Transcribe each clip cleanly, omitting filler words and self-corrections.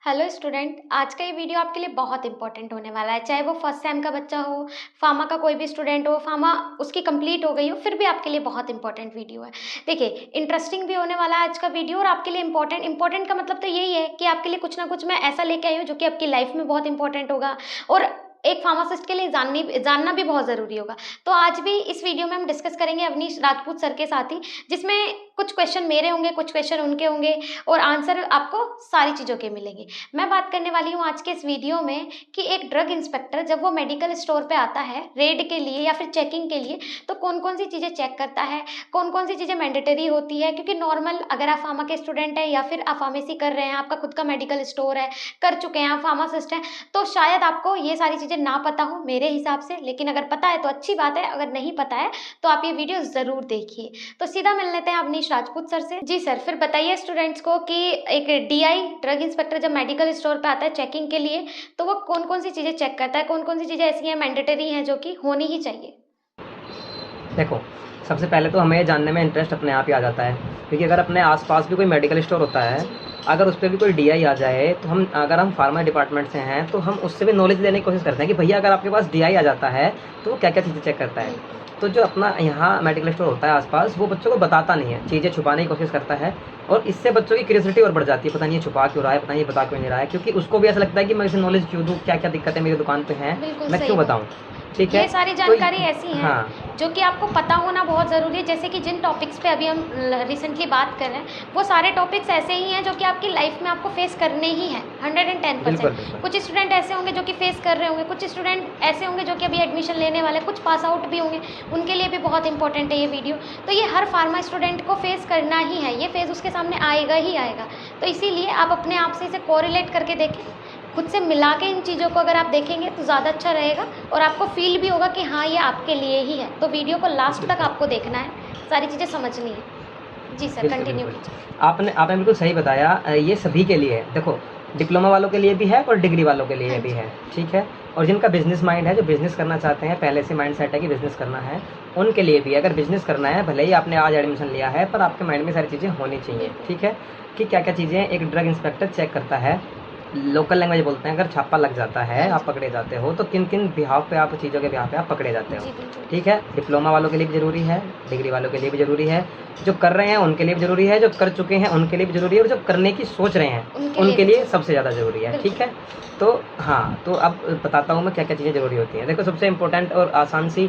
Hello student, आज का ये वीडियो आपके लिए बहुत इंपॉर्टेंट होने वाला है। चाहे वो फर्स्ट सेम का बच्चा हो, फार्मा का कोई भी स्टूडेंट हो, फार्मा उसकी कंप्लीट हो गई हो, फिर भी आपके लिए बहुत इंपॉर्टेंट वीडियो है। देखिए, इंटरेस्टिंग भी होने वाला है आज का वीडियो और आपके लिए इंपॉर्टेंट का मतलब तो यही है कि आपके लिए कुछ ना कुछ मैं ऐसा लेके आई हूँ जो कि आपकी लाइफ में बहुत इंपॉर्टेंट होगा और एक फार्मासिस्ट के लिए जानना भी बहुत ज़रूरी होगा। तो आज भी इस वीडियो में हम डिस्कस करेंगे अवनीश राजपूत सर के साथ ही, जिसमें कुछ क्वेश्चन मेरे होंगे, कुछ क्वेश्चन उनके होंगे और आंसर आपको सारी चीज़ों के मिलेंगे। मैं बात करने वाली हूँ आज के इस वीडियो में कि एक ड्रग इंस्पेक्टर जब वो मेडिकल स्टोर पे आता है रेड के लिए या फिर चेकिंग के लिए, तो कौन कौन सी चीज़ें चेक करता है, कौन कौन सी चीज़ें मैंडेटरी होती है। क्योंकि नॉर्मल अगर आप फार्मा के स्टूडेंट हैं या फिर आप फार्मेसी कर रहे हैं, आपका खुद का मेडिकल स्टोर है, कर चुके हैं, आप फार्मासिस्ट हैं, तो शायद आपको ये सारी चीज़ें ना पता हो मेरे हिसाब से। लेकिन अगर पता है तो अच्छी बात है, अगर नहीं पता है तो आप ये वीडियो ज़रूर देखिए। तो सीधा मिल लेते हैं अवनीश राजपूत सर से। जी सर, फिर बताइए स्टूडेंट्स को कि एक डीआई ड्रग इंस्पेक्टर जब मेडिकल स्टोर पे आता है चेकिंग के लिए, तो वो कौन कौन सी चीज़ें चेक करता है, कौन कौन सी चीज़ें ऐसी हैं मैंडेटरी हैं जो कि होनी ही चाहिए। देखो, सबसे पहले तो हमें जानने में इंटरेस्ट अपने आप ही आ जाता है, क्योंकि अगर अपने आसपास भी कोई मेडिकल स्टोर होता है, अगर उस पर भी कोई डीआई आ जाए तो अगर हम फार्मा डिपार्टमेंट से हैं तो हम उससे भी नॉलेज लेने की कोशिश करते हैं कि भैया अगर आपके पास डीआई आ जाता है तो वो क्या क्या चीज़ें चेक करता है। तो जो अपना यहाँ मेडिकल स्टोर होता है आसपास, वो बच्चों को बताता नहीं है, चीज़ें छुपाने की कोशिश करता है और इससे बच्चों की क्यूरियोसिटी और बढ़ जाती है। पता नहीं ये छुपा क्यों रहा है, पता नहीं ये बता क्यों नहीं रहा है, क्योंकि उसको भी ऐसा लगता है कि मैं इसे नॉलेज क्यों दूँ, क्या क्या दिक्कतें मेरी दुकान पे हैं, मैं क्यों बताऊँ। ठीक है, ये सारी जानकारी तो ऐसी है हाँ, जो कि आपको पता होना बहुत ज़रूरी है। जैसे कि जिन टॉपिक्स पे अभी हम रिसेंटली बात कर रहे हैं, वो सारे टॉपिक्स ऐसे ही हैं जो कि आपकी लाइफ में आपको फेस करने ही हैं 110%। बिल्कुल बिल्कुल कुछ स्टूडेंट ऐसे होंगे जो कि फेस कर रहे होंगे, कुछ स्टूडेंट ऐसे होंगे जो कि अभी एडमिशन लेने वाले, कुछ पास आउट भी होंगे, उनके लिए भी बहुत इंपॉर्टेंट है ये वीडियो। तो ये हर फार्मा स्टूडेंट को फेस करना ही है, ये फेस उसके सामने आएगा ही आएगा। तो इसीलिए आप अपने आप से इसे कोरिलेट करके देखें, खुद से मिला के इन चीज़ों को अगर आप देखेंगे तो ज़्यादा अच्छा रहेगा और आपको फील भी होगा कि हाँ ये आपके लिए ही है। तो वीडियो को लास्ट तक आपको देखना है, सारी चीज़ें समझनी है। जी सर, कंटिन्यू कीजिए। आपने आपने बिल्कुल सही बताया। ये सभी के लिए है। देखो, डिप्लोमा वालों के लिए भी है और डिग्री वालों के लिए भी है। ठीक है, और जिनका बिजनेस माइंड है, जो बिजनेस करना चाहते हैं, पहले से माइंड सेट है कि बिजनेस करना है, उनके लिए भी। अगर बिजनेस करना है, भले ही आपने आज एडमिशन लिया है, पर आपके माइंड में सारी चीज़ें होनी चाहिए। ठीक है, कि क्या क्या चीज़ें एक ड्रग इंस्पेक्टर चेक करता है। लोकल लैंग्वेज बोलते हैं, अगर छापा लग जाता है, आप पकड़े जाते हो, तो किन किन बिहाव पे आप चीज़ों के बिहाव पे आप पकड़े जाते हो। ठीक है, डिप्लोमा वालों के लिए भी ज़रूरी है, डिग्री वालों के लिए भी ज़रूरी है, जो कर रहे हैं उनके लिए भी ज़रूरी है, जो कर चुके हैं उनके लिए भी ज़रूरी है, और जो करने की सोच रहे हैं उनके लिए सबसे ज़्यादा ज़रूरी है। ठीक है, तो हाँ, तो अब बताता हूँ मैं क्या क्या चीज़ें ज़रूरी होती हैं। देखो, सबसे इम्पोर्टेंट और आसान सी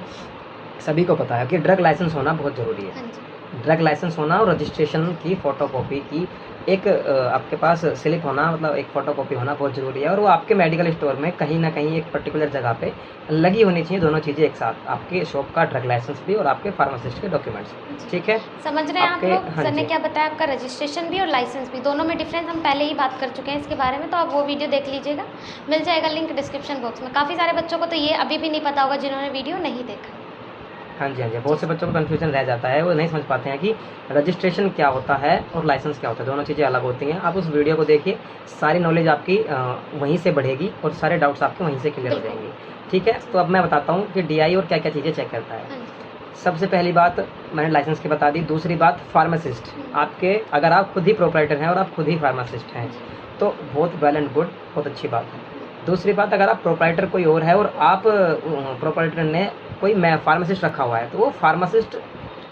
सभी को पता है कि ड्रग लाइसेंस होना बहुत ज़रूरी है। ड्रग लाइसेंस होना और रजिस्ट्रेशन की फ़ोटोकॉपी की एक आपके पास स्लिप होना, मतलब एक फ़ोटोकॉपी होना बहुत ज़रूरी है, और वो आपके मेडिकल स्टोर में कहीं ना कहीं एक पर्टिकुलर जगह पे लगी होनी चाहिए। दोनों चीज़ें एक साथ, आपके शॉप का ड्रग लाइसेंस भी और आपके फार्मासिस्ट के डॉक्यूमेंट्स। ठीक है, समझ रहे हैं आप लोग? हाँ सर ने जी, क्या बताया, आपका रजिस्ट्रेशन भी और लाइसेंस भी, दोनों में डिफरेंस हम पहले ही बात कर चुके हैं इसके बारे में, तो आप वो वीडियो देख लीजिएगा, मिल जाएगा लिंक डिस्क्रिप्शन बॉक्स में। काफ़ी सारे बच्चों को तो ये अभी भी नहीं पता होगा जिन्होंने वीडियो नहीं देखा। हाँ जी, हाँ जी, बहुत से बच्चों को कन्फ्यूजन रह जाता है, वो नहीं समझ पाते हैं कि रजिस्ट्रेशन क्या होता है और लाइसेंस क्या होता है, दोनों चीज़ें अलग होती हैं। आप उस वीडियो को देखिए, सारी नॉलेज आपकी वहीं से बढ़ेगी और सारे डाउट्स आपके वहीं से क्लियर हो जाएंगे। ठीक है, तो अब मैं बताता हूँ कि डीआई और क्या क्या चीज़ें चेक करता है। सबसे पहली बात मैंने लाइसेंस की बता दी। दूसरी बात, फार्मासिस्ट। आपके अगर आप खुद ही प्रोपराइटर हैं और आप खुद ही फार्मासिस्ट हैं तो बहुत वेल एंड गुड, बहुत अच्छी बात है। दूसरी बात, अगर आप प्रोपराइटर कोई और है और आप प्रोपराइटर ने कोई फार्मासिस्ट रखा हुआ है, तो वो फार्मासिस्ट,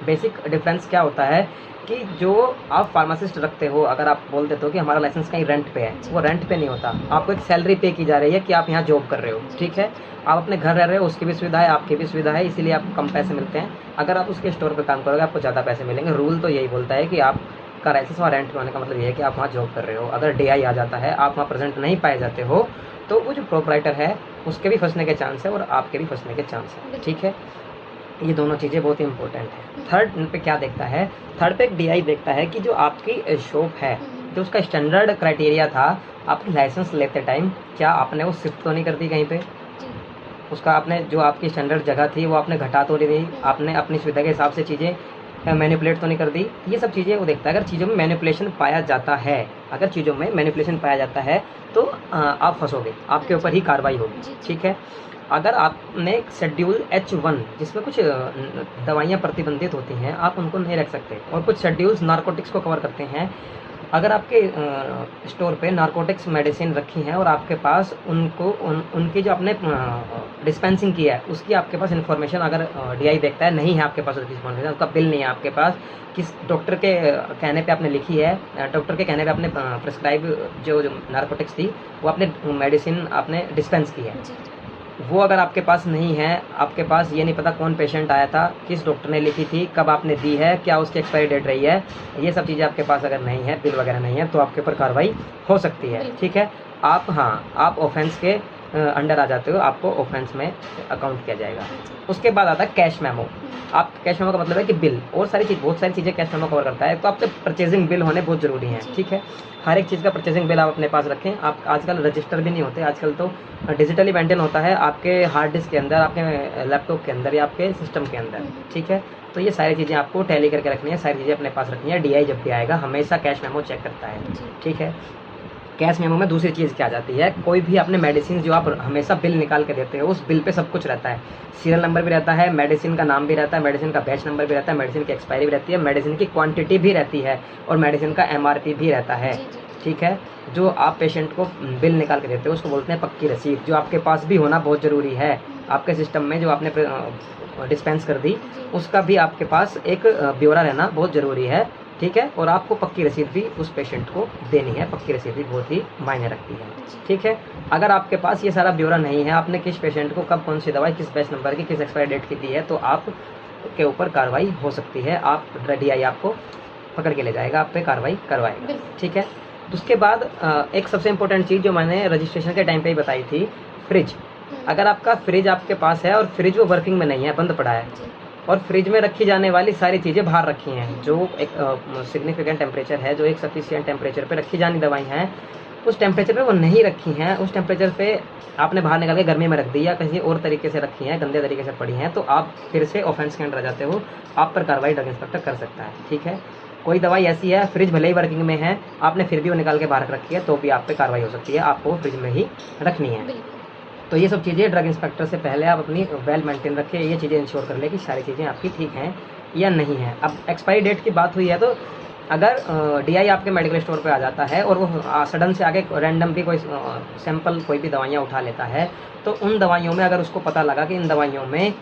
बेसिक डिफरेंस क्या होता है कि जो आप फार्मासिस्ट रखते हो, अगर आप बोल देते हो कि हमारा लाइसेंस कहीं रेंट पे है, वो रेंट पे नहीं होता। आपको एक सैलरी पे की जा रही है कि आप यहाँ जॉब कर रहे हो। ठीक है, आप अपने घर रह रहे हो, उसकी भी सुविधा है, आपकी भी सुविधा है, इसीलिए आपको कम पैसे मिलते हैं। अगर आप उसके स्टोर पर काम करोगे, आपको ज़्यादा पैसे मिलेंगे। रूल तो यही बोलता है कि आपका लाइसेंस वहाँ रेंट पे होने का मतलब ये है कि आप वहाँ जॉब कर रहे हो। अगर डीआई आ जाता है, आप वहाँ प्रेजेंट नहीं पाए जाते हो, तो वो जो प्रोपराइटर है उसके भी फंसने के चांस है और आपके भी फंसने के चांस है। ठीक है, ये दोनों चीज़ें बहुत इंपॉर्टेंट है। थर्ड पे क्या देखता है? थर्ड पे एक डीआई देखता है कि जो आपकी शॉप है, जो उसका स्टैंडर्ड क्राइटेरिया था, आपकी लाइसेंस लेते टाइम क्या आपने वो शिफ्ट तो नहीं कर दी कहीं पे? उसका आपने जो आपकी स्टैंडर्ड जगह थी वो आपने घटा तो नहीं दी? आपने अपनी सुविधा के हिसाब से चीज़ें मैनिपुलेट तो नहीं कर दी? ये सब चीज़ें वो देखता है। अगर चीज़ों में मैनिपुलेशन पाया जाता है, अगर चीज़ों में मैनिपुलेशन पाया जाता है तो आप फंसोगे, आपके ऊपर ही कार्रवाई होगी। ठीक है, अगर आपने शेड्यूल H1 जिसमें कुछ दवाइयाँ प्रतिबंधित होती हैं, आप उनको नहीं रख सकते, और कुछ शेड्यूल्स नारकोटिक्स को कवर करते हैं, अगर आपके स्टोर पे नारकोटिक्स मेडिसिन रखी हैं और आपके पास उनकी जो आपने डिस्पेंसिंग की है उसकी आपके पास इन्फॉर्मेशन अगर डीआई देखता है, नहीं है आपके पास उसकी इन्फॉर्मेशन, उसका बिल नहीं है आपके पास, किस डॉक्टर के कहने पे आपने लिखी है, डॉक्टर के कहने पे आपने प्रिस्क्राइब जो नारकोटिक्स थी वो आपने मेडिसिन आपने डिस्पेंस की है, वो अगर आपके पास नहीं है, आपके पास ये नहीं पता कौन पेशेंट आया था, किस डॉक्टर ने लिखी थी, कब आपने दी है, क्या उसकी एक्सपायरी डेट रही है, ये सब चीज़ें आपके पास अगर नहीं है, बिल वगैरह नहीं है, तो आपके ऊपर कार्रवाई हो सकती है। ठीक है, आप ऑफेंस के अंडर आ जाते हो, आपको ऑफेंस में अकाउंट किया जाएगा। उसके बाद आता है कैश मेमो। आप कैश मेमो का मतलब है कि बिल और बहुत सारी चीज़ें कैश मेमो कवर करता है। तो आपके परचेजिंग बिल होने बहुत ज़रूरी हैं। ठीक है, हर एक चीज़ का परचेजिंग बिल आप अपने पास रखें। आप आजकल रजिस्टर भी नहीं होते, आजकल तो डिजिटली मेंटेन होता है आपके हार्ड डिस्क के अंदर, आपके लैपटॉप के अंदर या आपके सिस्टम के अंदर। ठीक है, तो ये सारी चीज़ें आपको टैली करके रखनी है, सारी चीज़ें अपने पास रखनी है। डीआई जब भी आएगा हमेशा कैश मेमो चेक करता है। ठीक है, कैश मेमो में दूसरी चीज़ क्या आ जाती है, कोई भी आपने मेडिसिन जो आप हमेशा बिल निकाल के देते हो उस बिल पे सब कुछ रहता है। सीरियल नंबर भी रहता है, मेडिसिन का नाम भी रहता है, मेडिसिन का बैच नंबर भी रहता है, मेडिसिन की एक्सपायरी भी रहती है, मेडिसिन की क्वांटिटी भी रहती है और मेडिसिन का एमआरपी भी रहता है। ठीक है, जो आप पेशेंट को बिल निकाल के देते हो उसको बोलते हैं पक्की रसीद, जो आपके पास भी होना बहुत ज़रूरी है। आपके सिस्टम में जो आपने डिस्पेंस कर दी उसका भी आपके पास एक ब्यौरा रहना बहुत ज़रूरी है। ठीक है, और आपको पक्की रसीद भी उस पेशेंट को देनी है, पक्की रसीद भी बहुत ही मायने रखती है। ठीक है, अगर आपके पास ये सारा ब्यौरा नहीं है, आपने किस पेशेंट को कब कौन सी दवाई किस बैच नंबर की किस एक्सपायरी डेट की दी है, तो आप के ऊपर कार्रवाई हो सकती है। आप डीआई आपको पकड़ के ले जाएगा, आप पे कार्रवाई करवाएगा। ठीक है, उसके बाद एक सबसे इम्पोर्टेंट चीज़ जो मैंने रजिस्ट्रेशन के टाइम पे ही बताई थी, फ्रिज। अगर आपका फ्रिज आपके पास है और फ्रिज वो वर्किंग में नहीं है, बंद पड़ा है, और फ्रिज में रखी जाने वाली सारी चीज़ें बाहर रखी हैं, जो एक सिग्निफिकेंट टेम्परेचर है, जो एक सफिशिएंट टेम्परेचर पे रखी जानी दवाई हैं, उस टेम्परेचर पे वो नहीं रखी हैं, उस टेम्परेचर पे आपने बाहर निकाल के गर्मी में रख दी या किसी और तरीके से रखी हैं, गंदे तरीके से पड़ी हैं, तो आप फिर से ऑफेंस के अंडर आ जाते हो, आप पर कार्रवाई ड्रग इंस्पेक्टर कर सकता है। ठीक है, कोई दवाई ऐसी है फ्रिज भले ही वर्किंग में है, आपने फिर भी वो निकाल के बाहर रखी है, तो भी आप पे कार्रवाई हो सकती है, आपको फ्रिज में ही रखनी है। तो ये सब चीज़ें ड्रग इंस्पेक्टर से पहले आप अपनी वेल मेंटेन रखें, ये चीज़ें इंश्योर कर ले कि सारी चीज़ें आपकी ठीक हैं या नहीं हैं। अब एक्सपायरी डेट की बात हुई है, तो अगर डीआई आपके मेडिकल स्टोर पे आ जाता है और वो सडन से आगे रैंडम भी कोई सैंपल कोई भी दवाइयाँ उठा लेता है, तो उन दवाइयों में अगर उसको पता लगा कि इन दवाइयों में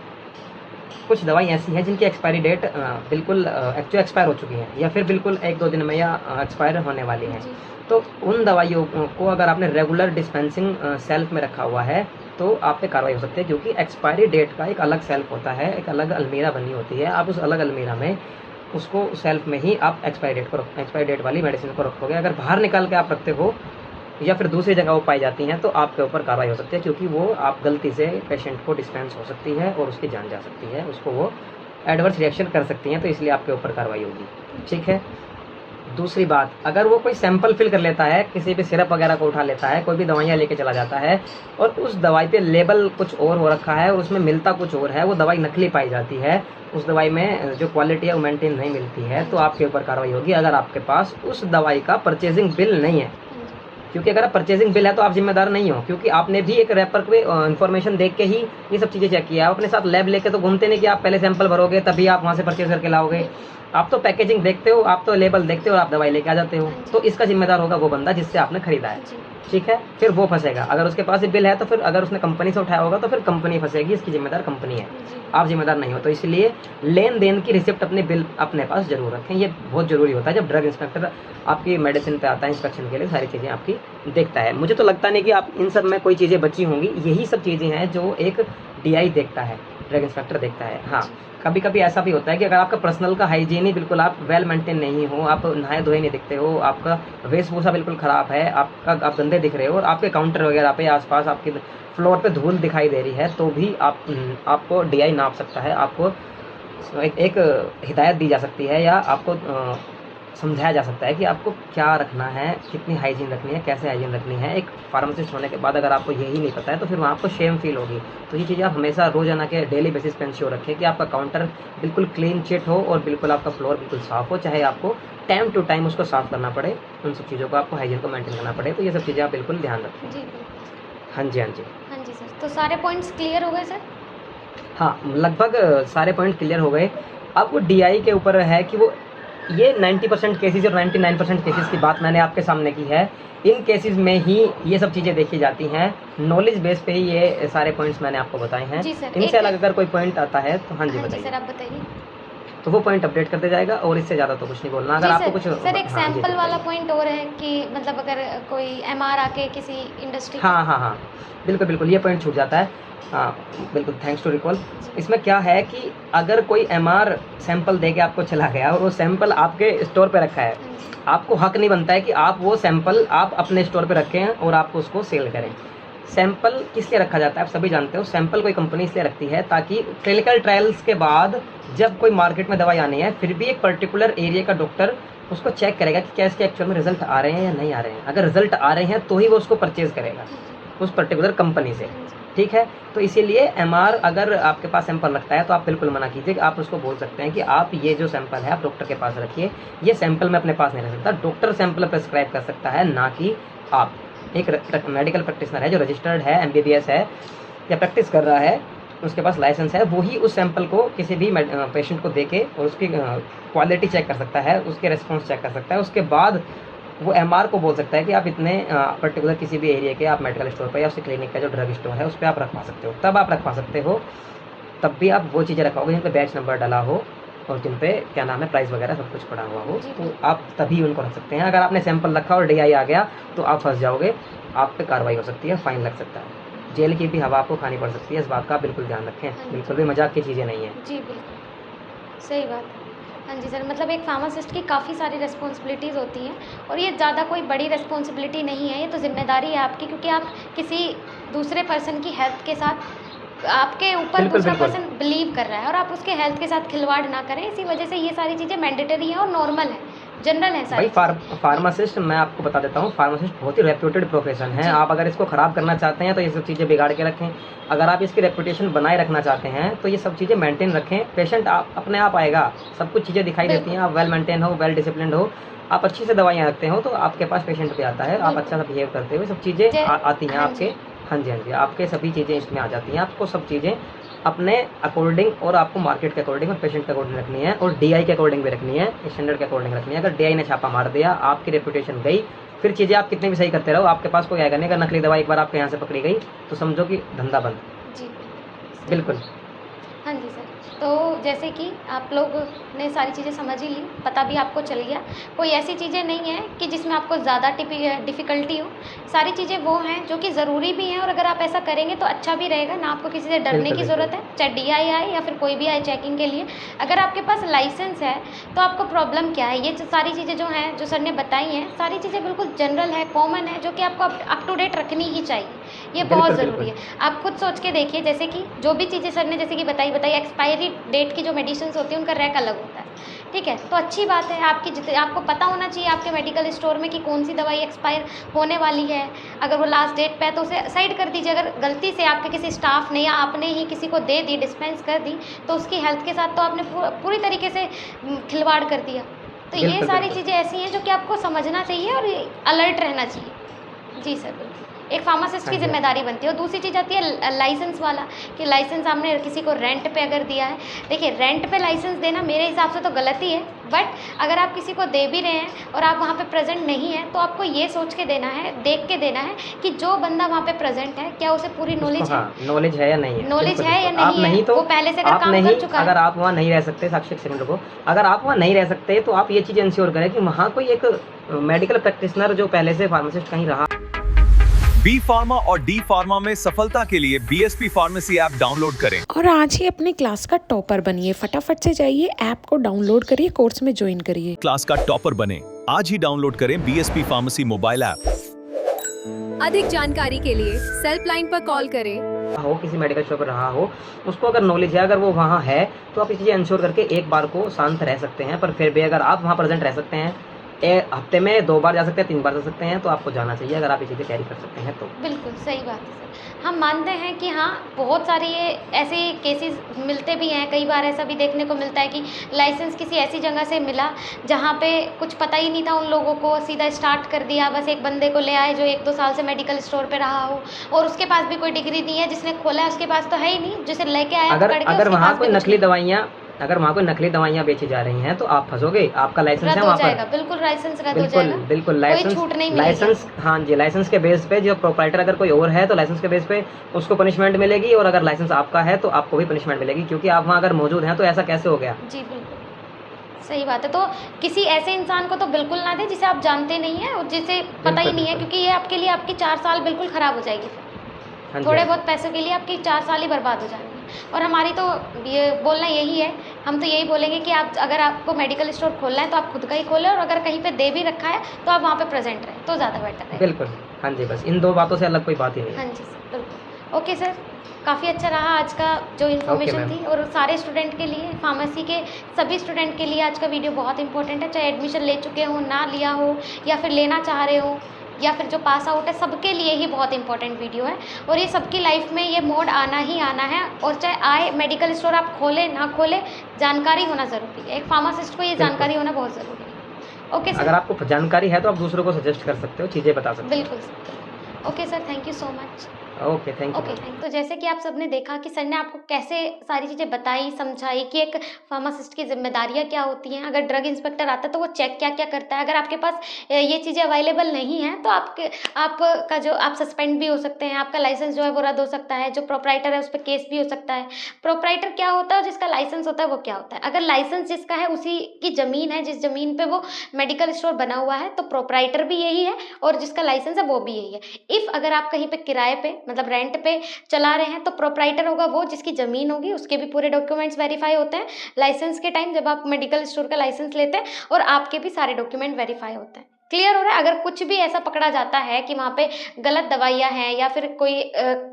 कुछ दवाई ऐसी हैं जिनकी एक्सपायरी डेट बिल्कुल एक्सपायर हो चुकी हैं या फिर बिल्कुल 1-2 दिन में या एक्सपायर होने वाली हैं, तो उन दवाइयों को अगर आपने रेगुलर डिस्पेंसिंग सेल्फ में रखा हुआ है तो आप पे कार्रवाई हो सकती है, क्योंकि एक्सपायरी डेट का एक अलग सेल्फ होता है, एक अलग अलमीरा बनी होती है। आप उस अलग अलमीरा में उसको सेल्फ में ही आप एक्सपायरी डेट वाली मेडिसिन को रखोगे। अगर बाहर निकाल के आप रखते हो या फिर दूसरी जगह वो पाई जाती हैं, तो आपके ऊपर कार्रवाई हो सकती है, क्योंकि वो आप गलती से पेशेंट को डिस्पेंस हो सकती है और उसकी जान जा सकती है, उसको वो एडवर्स रिएक्शन कर सकती हैं, तो इसलिए आपके ऊपर कार्रवाई होगी। ठीक है, दूसरी बात, अगर वो कोई सैंपल फिल कर लेता है, किसी भी सिरप वगैरह को उठा लेता है, कोई भी दवाइयाँ लेके चला जाता है और उस दवाई पे लेबल कुछ और हो रखा है और उसमें मिलता कुछ और है, वो दवाई नकली पाई जाती है, उस दवाई में जो क्वालिटी है वो मेंटेन नहीं मिलती है, तो आपके ऊपर कार्रवाई होगी अगर आपके पास उस दवाई का परचेजिंग बिल नहीं है। क्योंकि अगर आप परचेजिंग बिल है तो आप जिम्मेदार नहीं हो, क्योंकि आपने भी एक रैपर पे इन्फॉर्मेशन देख के ही ये सब चीज़ें चेक किया। आप अपने साथ लैब लेके तो घूमते नहीं कि आप पहले सैंपल भरोगे तभी आप वहाँ से परचेज करके लाओगे। आप तो पैकेजिंग देखते हो, आप तो लेबल देखते हो और आप दवाई लेके आ जाते हो, तो इसका जिम्मेदार होगा वो बंदा जिससे आपने खरीदा है। ठीक है, फिर वो फंसेगा। अगर उसके पास बिल है तो फिर अगर उसने कंपनी से उठाया होगा तो फिर कंपनी फंसेगी, इसकी जिम्मेदार कंपनी है, आप जिम्मेदार नहीं हो। तो इसलिए लेन देन की रिसिप्ट अपने बिल अपने पास जरूर रखें, ये बहुत ज़रूरी होता है। जब ड्रग इंस्पेक्टर आपकी मेडिसिन पे आता है इंस्पेक्शन के लिए, सारी चीज़ें आपकी देखता है। मुझे तो लगता नहीं कि आप इन सब में कोई चीज़ें बची होंगी, यही सब चीज़ें हैं जो एक डीआई देखता है, ड्रग इंस्पेक्टर देखता है। हाँ, कभी कभी ऐसा भी होता है कि अगर आपका पर्सनल का हाइजीन ही बिल्कुल आप वेल मेंटेन नहीं हो, आप नहाए धोए नहीं दिखते हो, आपका वेशभूषा बिल्कुल ख़राब है, आप गंदे दिख रहे हो और आपके काउंटर वगैरह पे आसपास आपके फ्लोर पे धूल दिखाई दे रही है, तो भी आपको डीआई नाप सकता है। आपको एक हिदायत दी जा सकती है या आपको समझाया जा सकता है कि आपको क्या रखना है, कितनी हाइजीन रखनी है, कैसे हाइजीन रखनी है। एक फार्मासिस्ट होने के बाद अगर आपको यही नहीं पता है तो फिर वहाँ आपको शेम फील होगी। तो ये चीज़ें आप हमेशा रोजाना के डेली बेसिस पे इंश्योर रखें कि आपका काउंटर बिल्कुल क्लीन चिट हो और बिल्कुल आपका फ्लोर बिल्कुल साफ़ हो, चाहे आपको टाइम टू टाइम उसको साफ़ करना पड़े, उन सब चीज़ों को आपको हाइजीन को मेंटेन करना पड़े। तो ये सब चीज़ें आप बिल्कुल ध्यान रखें। जी हाँ जी, हाँ जी, हाँ जी सर, तो सारे पॉइंट्स क्लियर हो गए सर? हाँ, लगभग सारे पॉइंट क्लियर हो गए। अब वो डीआई के ऊपर है कि वो ये 90% केसेस और 99% केसेस की बात मैंने आपके सामने की है। इन केसेस में ही ये सब चीज़ें देखी जाती हैं, नॉलेज बेस पे ही ये सारे पॉइंट्स मैंने आपको बताए हैं। जी सर, इनसे अलग अगर कोई पॉइंट आता है तो हाँ जी हाँ जी बताइए। सर, आप बताइए। तो वो पॉइंट अपडेट करते जाएगा और इससे ज़्यादा तो कुछ नहीं बोलना। अगर जी आपको सर, कुछ सर एक हाँ जी सैंपल वाला बताइए। पॉइंट और है कि मतलब अगर कोई एमआर आके किसी इंडस्ट्री हाँ, हाँ, हाँ। बिल्कुल, बिल्कुल, ये पॉइंट छूट जाता है। हाँ, बिल्कुल, थैंक्स टू रिकॉल। इसमें क्या है कि अगर कोई एमआर सैंपल दे के आपको चला गया और वो सैंपल आपके स्टोर पे रखा है, आपको हक नहीं बनता है कि आप वो सैंपल आप अपने स्टोर पे रखें और आप उसको सेल करें। सैंपल किस लिए रखा जाता है, आप सभी जानते हो। सैंपल कोई कंपनी इसलिए रखती है ताकि क्लिनिकल ट्रायल्स के बाद जब कोई मार्केट में दवाई आनी है, फिर भी एक पर्टिकुलर एरिया का डॉक्टर उसको चेक करेगा कि क्या इसके एक्चुअल में रिजल्ट आ रहे हैं या नहीं आ रहे हैं। अगर रिजल्ट आ रहे हैं तो ही वो उसको परचेज़ करेगा उस पर्टिकुलर कंपनी से, ठीक है। तो इसीलिए एमआर अगर आपके पास सैंपल रखता है तो आप बिल्कुल मना कीजिए। आप उसको बोल सकते हैं कि आप ये जो सैंपल है आप डॉक्टर के पास रखिए, ये सैंपल मैं अपने पास नहीं रख सकता। डॉक्टर सैंपल प्रेस्क्राइब कर सकता है, ना कि आप। एक मेडिकल प्रैक्टिशनर है जो रजिस्टर्ड है, एमबीबीएस है या प्रैक्टिस कर रहा है, उसके पास लाइसेंस है, वही उस सैंपल को किसी भी पेशेंट को देके और उसकी क्वालिटी चेक कर सकता है, उसके रिस्पॉन्स चेक कर सकता है। उसके बाद वो एमआर को बोल सकता है कि आप इतने पर्टिकुलर किसी भी एरिया के आप मेडिकल स्टोर पर या उसके क्लिनिक का जो ड्रग स्टोर है उस पर आप रखवा सकते हो। तब आप रखवा सकते हो, तब भी आप वो चीज़ें रखवाओगे जिन पे बैच नंबर डाला हो और जिन पे क्या नाम है प्राइस वगैरह सब कुछ पड़ा हुआ हो, तो आप तभी उनको रख सकते हैं। अगर आपने सैंपल रखा और डीआई आ गया तो आप फंस जाओगे, आप पे कार्रवाई हो सकती है, फाइन लग सकता है, जेल की भी हवा आपको खानी पड़ सकती है। इस बात का बिल्कुल ध्यान रखें, बिल्कुल भी मजाक की चीज़ें नहीं है। जी बिल्कुल सही बात है। हाँ जी सर, मतलब एक फार्मासिस्ट की काफ़ी सारी रिस्पॉन्सिबिलिटीज़ होती हैं और ये ज़्यादा कोई बड़ी रिस्पॉन्सिबिलिटी नहीं है, ये तो जिम्मेदारी है आपकी, क्योंकि आप किसी दूसरे पर्सन की हेल्थ के साथ आपके ऊपर बिल्कुल, दूसरा बिल्कुल। पर्सन बिलीव कर रहा है और आप उसके हेल्थ के साथ खिलवाड़ ना करें। इसी वजह से ये सारी चीज़ें मैंडेटरी हैं और नॉर्मल है, जनरल है सारी भाई चीज़ें। फार्मासिस्ट मैं आपको बता देता हूँ, फार्मासिस्ट बहुत ही रेप्यूटेड प्रोफेशन है। जी। आप अगर इसको ख़राब करना चाहते हैं तो ये सब चीज़ें बिगाड़ के रखें। अगर आप इसकी रेपुटेशन बनाए रखना चाहते हैं तो ये सब चीज़ें मेंटेन रखें। पेशेंट आप अपने आप आएगा, सब कुछ चीज़ें दिखाई देती हैं। आप वेल मेंटेन हो, वेल डिसिप्लिन्ड हो, आप अच्छी से दवाइयाँ रखते हो तो आपके पास पेशेंट भी आता है। आप अच्छा सा बिहेव करते हुए सब चीज़ें आती हैं हाँ आपके। जी। हाँ जी, हाँ जी, आपके सभी चीज़ें इसमें आ जाती हैं। आपको सब चीज़ें अपने अकॉर्डिंग और आपको मार्केट के अकॉर्डिंग और पेशेंट के अकॉर्डिंग रखनी है और डीआई के अकॉर्डिंग भी रखनी है, स्टैंडर्ड के अकॉर्डिंग रखनी है। अगर डीआई ने छापा मार दिया, आपकी रेपुटेशन गई, फिर चीज़ें आप कितनी भी सही करते रहो, आपके पास कोई आएगा नहीं। अगर नकली दवाई एक बार आपके यहाँ से पकड़ी गई तो समझो कि धंधा बंद। जी बिल्कुल। हाँ जी सर, तो जैसे कि आप लोग ने सारी चीज़ें समझ ही ली, पता भी आपको चल गया। कोई ऐसी चीज़ें नहीं है कि जिसमें आपको ज़्यादा डिफ़िकल्टी हो। सारी चीज़ें वो हैं जो कि ज़रूरी भी हैं और अगर आप ऐसा करेंगे तो अच्छा भी रहेगा, ना आपको किसी से डरने बिल्कुल, की बिल्कुल। ज़रूरत है, चाहे डीआई आए या फिर कोई भी आए चेकिंग के लिए। अगर आपके पास लाइसेंस है तो आपको प्रॉब्लम क्या है? ये जो सारी चीज़ें जो हैं, जो सर ने बताई हैं, सारी चीज़ें बिल्कुल जनरल है, कॉमन है, जो कि आपको अप टू डेट रखनी ही चाहिए। ये बहुत बिल्कुल, ज़रूरी है। आप खुद सोच के देखिए, जैसे कि जो भी चीज़ें सर ने जैसे कि बताई एक्सपायरी डेट की जो मेडिसिन्स होती हैं उनका रैक अलग होता है, ठीक है? तो अच्छी बात है, आपको पता होना चाहिए आपके मेडिकल स्टोर में कि कौन-सी दवाई एक्सपायर होने वाली है। अगर वो लास्ट डेट पे है तो उसे साइड कर दीजिए। अगर गलती से आपके किसी स्टाफ ने या आपने ही किसी को दे दी, डिस्पेंस कर दी, तो उसकी हेल्थ के साथ तो आपने पूरी तरीके से खिलवाड़ कर दिया। तो ये बिल्कुल, सारी बिल्कुल। चीज़ें ऐसी हैं जो कि आपको समझना चाहिए और अलर्ट रहना चाहिए। जी सर, बिल्कुल। एक फार्मासिस्ट हाँ की जी, हाँ जी। ज़िम्मेदारी बनती है और दूसरी चीज़ आती है लाइसेंस वाला, कि लाइसेंस आपने किसी को रेंट पे अगर दिया है। देखिए, रेंट पे लाइसेंस देना मेरे हिसाब से तो गलत ही है, बट अगर आप किसी को दे भी रहे हैं और आप वहाँ पे प्रेज़ेंट नहीं हैं, तो आपको ये सोच के देना है, देख के देना है कि जो बंदा वहाँ पे प्रेज़ेंट है, क्या उसे पूरी उसको नॉलेज है? हाँ, नॉलेज है या नहीं है? नॉलेज बिल्कुल, है या बिल्कुल। आप नहीं है? नहीं तो वो पहले से अगर आप काम नहीं, कर चुका है। अगर आप वहाँ नहीं रह सकते, साक्षी एक सेकंड रुको। अगर आप वहाँ नहीं रह सकते तो आप ये चीज़ इंश्योर करें कि वहाँ कोई एक मेडिकल प्रैक्टिशनर जो पहले से फार्मासिस्ट कहीं रहा। बी फार्मा और डी फार्मा में सफलता के लिए बीएसपी फार्मेसी ऐप डाउनलोड करें और आज ही अपनी क्लास का टॉपर बनिए। फटाफट से जाइए, ऐप को डाउनलोड करिए, कोर्स में ज्वाइन करिए, क्लास का टॉपर बने। आज ही डाउनलोड करें बीएसपी फार्मेसी मोबाइल ऐप। अधिक जानकारी के लिए हेल्पलाइन पर कॉल करें। हो किसी मेडिकल शॉप पर रहा हो, उसको अगर नॉलेज है, अगर वो वहाँ है, तो आप ये चीज़ें इंश्योर करके एक बार को शांत रह सकते हैं। पर फिर भी अगर आप वहाँ प्रेजेंट रह सकते हैं, हफ्ते में 2 बार जा सकते हैं, 3 बार जा सकते हैं, तो आपको जाना चाहिए अगर आप ये चीज़ें कैरी कर सकते हैं तो। बिल्कुल सही बात है सर। हम मानते हैं कि हाँ, बहुत सारे ये ऐसे केसेस मिलते भी हैं। कई बार ऐसा भी देखने को मिलता है कि लाइसेंस किसी ऐसी जगह से मिला जहाँ पे कुछ पता ही नहीं था उन लोगों को, सीधा स्टार्ट कर दिया। बस एक बंदे को ले आए जो 1-2 साल से मेडिकल स्टोर पे रहा हो और उसके पास भी कोई डिग्री नहीं है, जिसने खोला है उसके पास तो है ही नहीं, जिसे लेके आया पकड़ के अगर उसके वहाँ पास कोई भी कुछ नकली नहीं। दवाइयाँ अगर वहाँ कोई नकली दवाइयाँ बेची जा रही हैं तो आप फंसोगे, आपका लाइसेंस रद्द है हो वहाँ जाएगा, पर। बिल्कुल लाइसेंस रद्द हो बिल्कुल जाएगा, बिल्कुल कोई छूट नहीं मिलेगी। लाइसेंस, हाँ जी, लाइसेंस के बेस पे जो प्रोप्राइटर अगर कोई और है तो लाइसेंस के बेस पे उसको पनिशमेंट मिलेगी, और अगर लाइसेंस आपका है तो आपको भी पनिशमेंट मिलेगी, क्योंकि आप वहाँ अगर मौजूद हैं तो ऐसा कैसे हो गया। जी बिल्कुल, सही बात है। तो किसी ऐसे इंसान को तो बिल्कुल ना दें जिसे आप जानते नहीं हैं और जिसे पता ही बिल्कुल, नहीं है, बिल्कुल। क्योंकि ये आपके लिए आपकी 4 साल बिल्कुल ख़राब हो जाएगी फिर। हाँ जी, थोड़े हाँ जी। बहुत पैसों के लिए आपकी 4 साल ही बर्बाद हो जाएंगे। और हमारी तो ये बोलना यही है, हम तो यही बोलेंगे कि आप अगर आपको मेडिकल स्टोर खोलना है तो आप खुद का ही खोलें, और अगर कहीं पे दे भी रखा है तो आप वहाँ पे प्रेजेंट रहें तो ज़्यादा बेटर है। बिल्कुल, हाँ जी, बस इन 2 बातों से अलग कोई बात ही नहीं हाँ है। जी सर, बिल्कुल। ओके सर, काफ़ी अच्छा रहा आज का जो इन्फॉर्मेशन मैम। थी, और सारे स्टूडेंट के लिए, फार्मेसी के सभी स्टूडेंट के लिए आज का वीडियो बहुत इंपॉर्टेंट है, चाहे एडमिशन ले चुके हों, ना लिया हो, या फिर लेना चाह रहे हो, या फिर जो पास आउट है, सबके लिए ही बहुत इंपॉर्टेंट वीडियो है। और ये सबकी लाइफ में ये मोड आना ही आना है, और चाहे आए मेडिकल स्टोर आप खोलें ना खोलें, जानकारी होना ज़रूरी है। एक फार्मासिस्ट को ये बिल्कुल। जानकारी होना बहुत ज़रूरी है। ओके अगर सर, आपको जानकारी है तो आप दूसरों को सजेस्ट कर सकते हो, चीज़ें बता सकते बिल्कुल sir. Okay sir, thank you so much. हो। Okay, thank you okay ma'am. Thank. तो जैसे कि आप सबने देखा कि सर ने आपको कैसे सारी चीज़ें बताई, समझाई कि एक फार्मासिस्ट की ज़िम्मेदारियाँ क्या होती हैं, अगर ड्रग इंस्पेक्टर आता है तो वो चेक क्या-क्या करता है। अगर आपके पास ये चीज़ें अवेलेबल नहीं हैं तो आपका जो आप सस्पेंड भी हो सकते हैं, आपका लाइसेंस जो है वो रद्द हो सकता है, जो प्रोप्राइटर है उस पे केस भी हो सकता है। प्रोप्राइटर क्या होता है और जिसका लाइसेंस होता है वो क्या होता है? अगर लाइसेंस जिसका है उसी की ज़मीन है, जिस ज़मीन पे वो मेडिकल स्टोर बना हुआ है, तो प्रोप्राइटर भी यही है और जिसका लाइसेंस है वो भी यही है। इफ़ अगर आप कहीं पे किराए पे मतलब रेंट पे चला रहे हैं तो प्रोप्राइटर होगा वो जिसकी ज़मीन होगी, उसके भी पूरे डॉक्यूमेंट्स वेरीफाई होते हैं लाइसेंस के टाइम, जब आप मेडिकल स्टोर का लाइसेंस लेते हैं, और आपके भी सारे डॉक्यूमेंट वेरीफाई होते हैं। क्लियर हो रहा है? अगर कुछ भी ऐसा पकड़ा जाता है कि वहाँ पे गलत दवाइयाँ हैं, या फिर कोई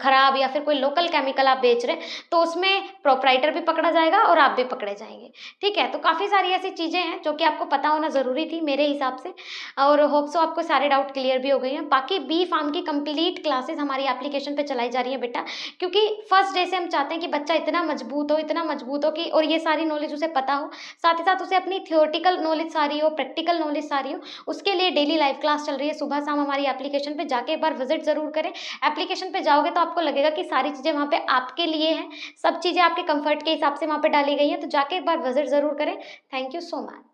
खराब, या फिर कोई लोकल केमिकल आप बेच रहे हैं, तो उसमें प्रोप्राइटर भी पकड़ा जाएगा और आप भी पकड़े जाएंगे। ठीक है? तो काफ़ी सारी ऐसी चीज़ें हैं जो कि आपको पता होना ज़रूरी थी मेरे हिसाब से, और होप सो आपको सारे डाउट क्लियर भी हो गए हैं। बाकी बी फार्म की कंप्लीट क्लासेस हमारी एप्लीकेशन पे चलाई जा रही है बेटा, क्योंकि फर्स्ट डे से हम चाहते हैं कि बच्चा इतना मजबूत हो कि और ये सारी नॉलेज उसे पता हो, साथ ही साथ उसे अपनी थियोरेटिकल नॉलेज सारी हो, प्रैक्टिकल नॉलेज सारी हो। उसके लिए डेली लाइव क्लास चल रही है सुबह शाम। हमारी एप्लीकेशन पे जाके एक बार विजिट ज़रूर करें। एप्लीकेशन पे जाओगे तो आपको लगेगा कि सारी चीज़ें वहाँ पे आपके लिए हैं, सब चीज़ें आपके कंफर्ट के हिसाब से वहाँ पे डाली गई हैं, तो जाके एक बार विजिट ज़रूर करें। Thank you so much.